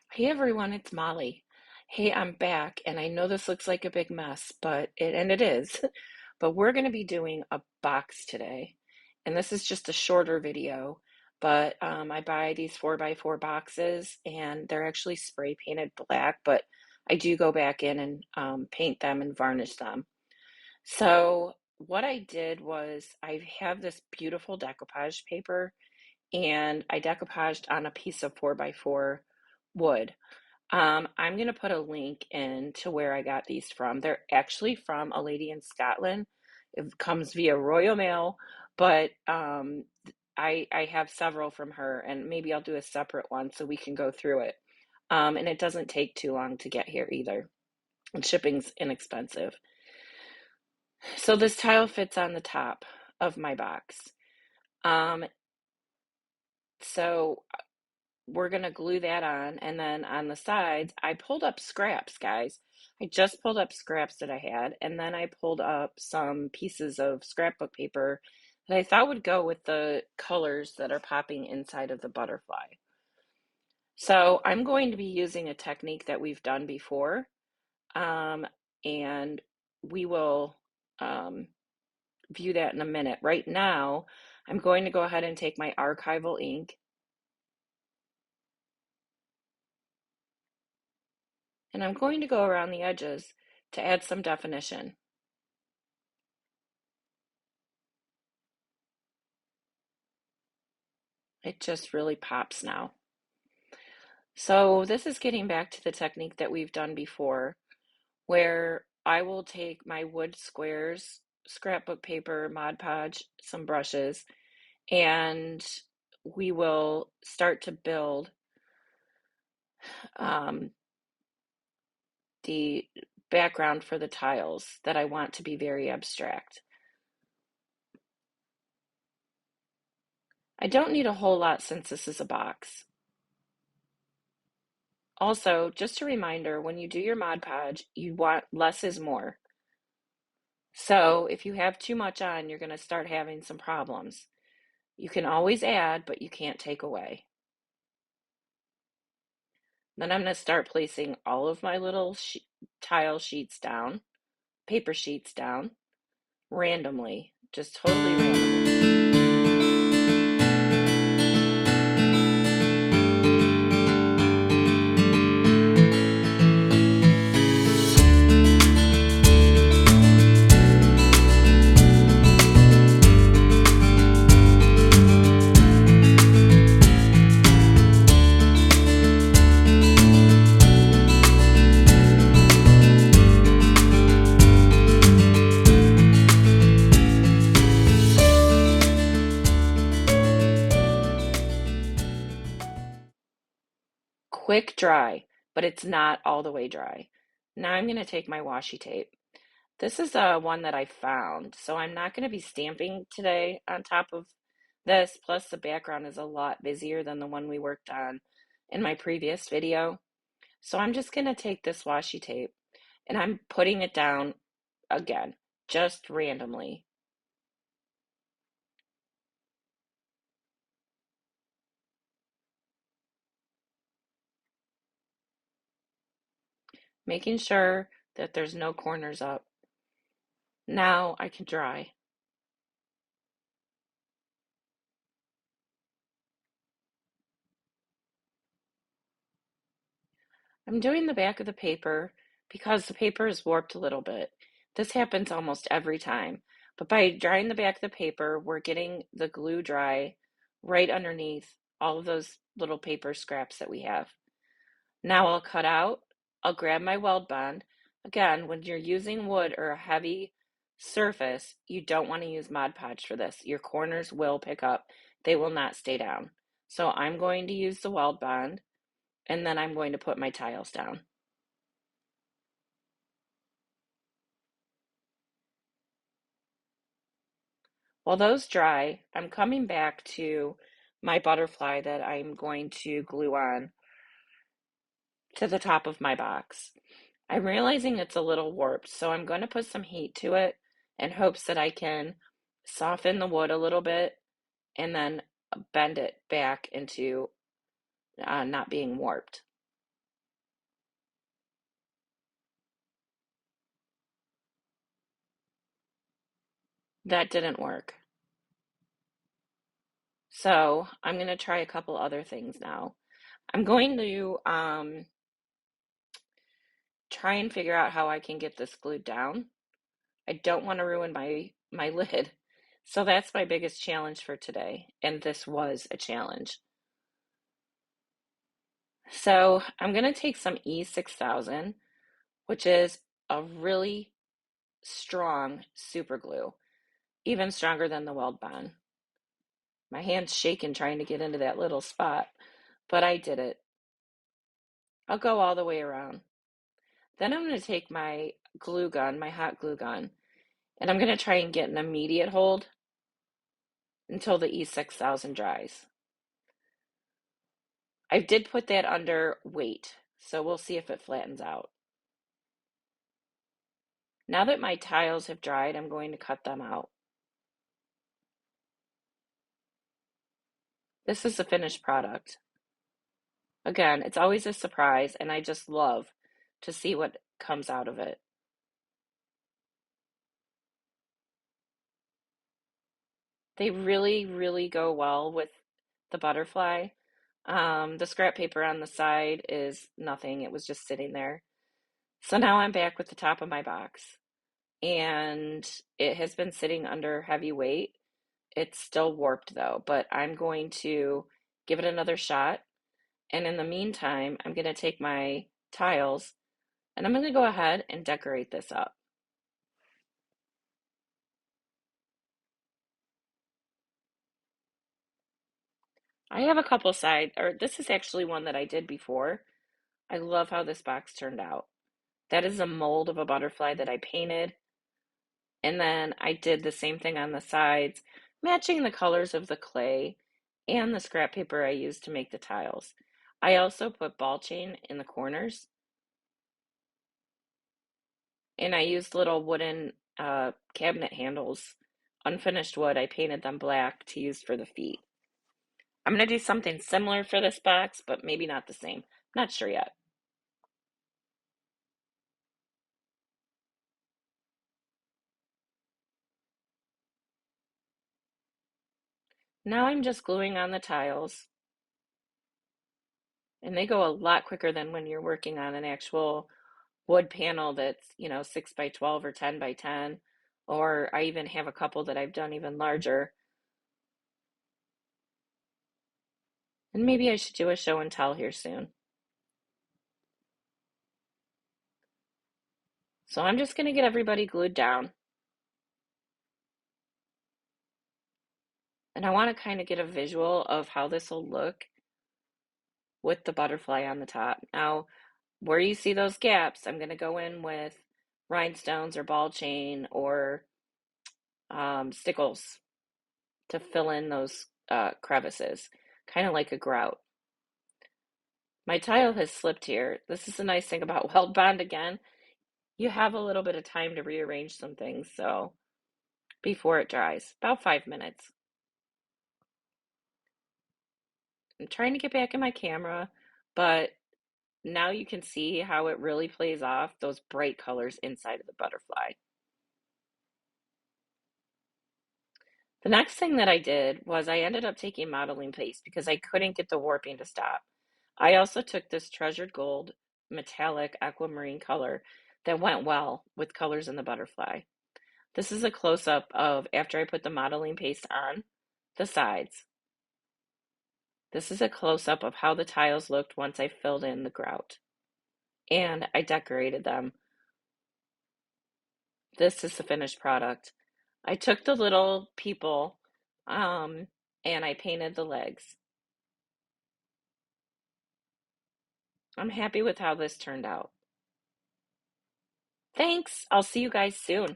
Hey everyone, it's Molly. Hey, I'm back, and I know this looks like a big mess, but it is. But we're going to be doing a box today, and this is just a shorter video. But I buy these 4x4 boxes, and they're actually spray painted black, but I do go back in and paint them and varnish them. So what I did was I have this beautiful decoupage paper, and I decoupaged on a piece of 4x4 wood. I'm going to put a link in to where I got these from. They're actually from a lady in Scotland. It comes via Royal Mail, but I have several from her, and maybe I'll do a separate one so we can go through it. And it doesn't take too long to get here either, and shipping's inexpensive. So this tile fits on the top of my box. Um, so we're going to glue that on, and then on the sides I pulled up scraps, guys. I just pulled up scraps that I had, and then I pulled up some pieces of scrapbook paper that I thought would go with the colors that are popping inside of the butterfly. So I'm going to be using a technique that we've done before, um, and we will view that in a minute. Right now I'm going to go ahead and take my archival ink, and I'm going to go around the edges to add some definition. It just really pops now. So this is getting back to the technique that we've done before, where I will take my wood squares, scrapbook paper, Mod Podge, some brushes, and we will start to build um, the background for the tiles that I want to be very abstract. I don't need a whole lot since this is a box. Also, just a reminder, when you do your Mod Podge, you want less is more. So if you have too much on, you're going to start having some problems. You can always add, but you can't take away. Then I'm going to start placing all of my little tile sheets down, paper sheets down, randomly, just totally randomly. Quick dry, but it's not all the way dry. Now I'm going to take my washi tape. This is one that I found, so I'm not going to be stamping today on top of this. Plus, the background is a lot busier than the one we worked on in my previous video. So I'm just going to take this washi tape and I'm putting it down again, just randomly. Making sure that there's no corners up. Now I can dry. I'm doing the back of the paper because the paper is warped a little bit. This happens almost every time. But by drying the back of the paper, we're getting the glue dry right underneath all of those little paper scraps that we have. Now I'll cut out, I'll grab my weld bond. Again, when you're using wood or a heavy surface, you don't want to use Mod Podge for this. Your corners will pick up, they will not stay down. So I'm going to use the weld bond, and then I'm going to put my tiles down. While those dry, I'm coming back to my butterfly that I'm going to glue on to the top of my box. I'm realizing it's a little warped, so I'm going to put some heat to it in hopes that I can soften the wood a little bit and then bend it back into not being warped. That didn't work. So I'm going to try a couple other things now. I'm going to try and figure out how I can get this glued down. I don't want to ruin my lid. So that's my biggest challenge for today, and this was a challenge. So I'm going to take some E6000, which is a really strong super glue, even stronger than the Weld Bond. My hand's shaking trying to get into that little spot, but I did it. I'll go all the way around. Then I'm going to take my glue gun, my hot glue gun, and I'm going to try and get an immediate hold until the E6000 dries. I did put that under weight, so we'll see if it flattens out. Now that my tiles have dried, I'm going to cut them out. This is the finished product. Again, it's always a surprise, and I just love to see what comes out of it. They really, really go well with the butterfly. The scrap paper on the side is nothing. It was just sitting there. So now I'm back with the top of my box, and it has been sitting under heavy weight. It's still warped though, but I'm going to give it another shot. And in the meantime, I'm going to take my tiles and I'm going to go ahead and decorate this up. I have a couple this is actually one that I did before. I love how this box turned out. That is a mold of a butterfly that I painted. And then I did the same thing on the sides, matching the colors of the clay and the scrap paper I used to make the tiles. I also put ball chain in the corners, and I used little wooden cabinet handles, unfinished wood. I painted them black to use for the feet. I'm going to do something similar for this box, but maybe not the same. Not sure yet. Now I'm just gluing on the tiles, and they go a lot quicker than when you're working on an actual wood panel that's, 6 by 12 or 10 by 10, or I even have a couple that I've done even larger. And maybe I should do a show and tell here soon. So I'm just going to get everybody glued down. And I want to kind of get a visual of how this will look with the butterfly on the top. Now, where you see those gaps, I'm going to go in with rhinestones or ball chain or stickles to fill in those crevices, kind of like a grout. My tile has slipped here. This is the nice thing about Weld Bond again. You have a little bit of time to rearrange some things, so before it dries, about 5 minutes. I'm trying to get back in my camera, but now you can see how it really plays off those bright colors inside of the butterfly. The next thing that I did was I ended up taking modeling paste because I couldn't get the warping to stop. I also took this treasured gold metallic aquamarine color that went well with colors in the butterfly. This is a close-up of after I put the modeling paste on the sides. This is a close-up of how the tiles looked once I filled in the grout. And I decorated them. This is the finished product. I took the little people and I painted the legs. I'm happy with how this turned out. Thanks. I'll see you guys soon.